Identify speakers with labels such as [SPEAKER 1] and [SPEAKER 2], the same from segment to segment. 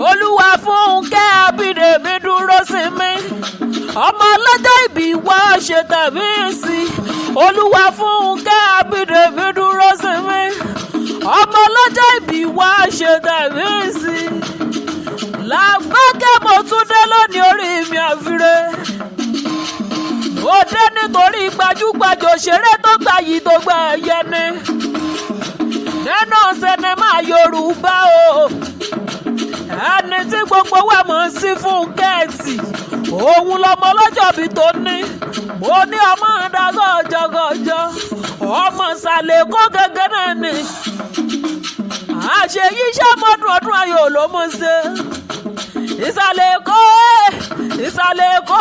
[SPEAKER 1] Olúwafúnkẹ́ Abídèmí dúró sí mi. Ọmọ ọlọ́jọ́ ìbí wá ṣe tẹ̀mí sí. Olúwafúnkẹ́ Abídèmí dúró sí mi. Ọmọ ọlọ́jọ́ ìbí wá ṣe tẹ̀mí sí. Làgbákẹ́ mo tún dé lónìí orí mi àfiré. Ó dé nítorí gbajúgbajà òṣèré tó gbayì tó gba ẹ̀yẹ ni. Nínú sinimá Yorùbá o. Ẹni tí gbogbo wa mọ̀ sí Fúnkẹ́ẹ̀tì. Òun lọmọ ọlọ́jọ́ bí tó ní. Mo ní ọmọ ọ̀dà gọ́jọ́gọ́jọ́. Ọmọ ìsàlẹ̀ Èkó gẹ́gẹ́ náà ni. Àṣeyí iṣẹ́ mọ́dún ọdún ayọ̀ ló mọ̀ ṣe. Ìsàlẹ̀ Èkó ìsàlẹ̀ Èkó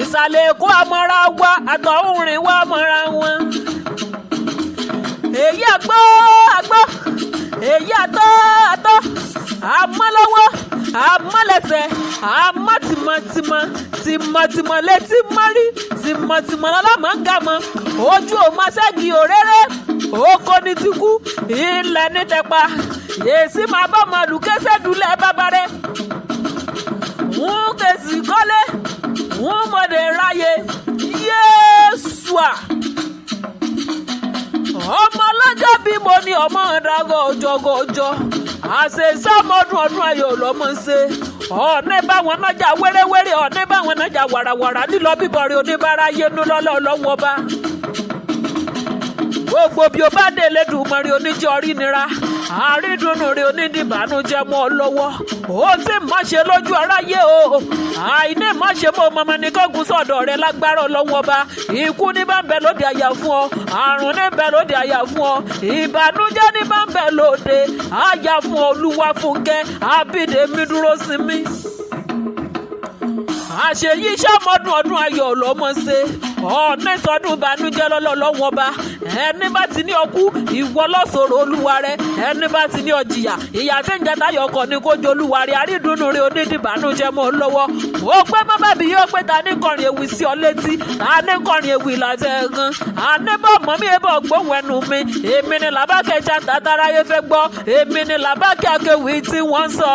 [SPEAKER 1] ìsàlẹ̀ Èkó àmọ́ra wa àtọ̀húnrìn wa mọ́ra wọn. Èyí àgbọ́ èyí àtọ́ àmọ́lọ́wọ́ àmọ́lẹ́sẹ̀ àmọ́tìmọ̀tìmọ̀ létí mọ́rí tìmọ̀tìmọ̀ lọ́lọ́mọ̀ọ́gàmọ́ ojú òun aṣẹ́gi òréré oko ní ti kú ilẹ̀ ní tẹpa èsì máa bọ́ ọmọlù kẹsẹ̀ dúlẹ̀ bábárẹ́ wọ́n kèsì kọ́lé wọ́n mọ̀dé ráyè yéésùà ọmọ ọlọ́jọ́ bí mo ní ọmọ ìdágọ́ òjògòjò àṣeṣe ọmọdún ọdún ayọ̀ lọ́mọ ṣe ọ̀nà báwọn nájà wéréwéré ọ̀nà báwọn nájà wàràwàrà lílọ bíbọ̀ rí oníbàárà yẹnu lọ́lọ́ lọ́wọ́ bá gbogbo bí o bá dé Elédùmarè oníjẹ́ orí nira àrídùnnú rẹ onídìbànújẹ́ mọ́ ọ lọ́wọ́ ó sì má ṣe lójú aráyé o àìní má ṣe mọ́ ọmọ ní kọ́gùn sọ̀dọ̀ rẹ lágbára Ọlọ́wọ́ bá ikú ní bá ń bẹ lóde àyà fún ọ àrùn ní bẹ lóde àyà fún ọ ìbànújẹ́ ní bá ń bẹ lóde àyà fún Olúwafúnkẹ́ Abídèmí dúró sí mi. Àṣeyí iṣẹ́ ọmọdún ọdún ayọ̀ lọ́mọ ṣe ọ̀nà ìtọ́dún ìbànújẹ́ lọ́lọ́wọ́ bá ẹni bá ti ní ọkú ìwọ lọ́sọ̀rọ̀ olúwa rẹ ẹni bá ti ní ọjìyà ìyá tí ń jẹ táyọ̀ ọkọ̀ ní kójú olúwa rẹ àrídùnnú rẹ onídìbànújẹ́ mọ́ lọ́wọ́ ó pé mọ́mọ́ bí yóò pé ta ní kọrin ewì sí ọ létí ta ní kọrin ewì látẹ̀gàn àníbọ̀ mọ́ mi ebọ̀ gbóhùn ẹnu mi èmi ni làbákẹ́ ṣàtàtàráyé fẹ́ gbọ́ èmi ni làbákẹ́ akéwì tí wọ́n sọ.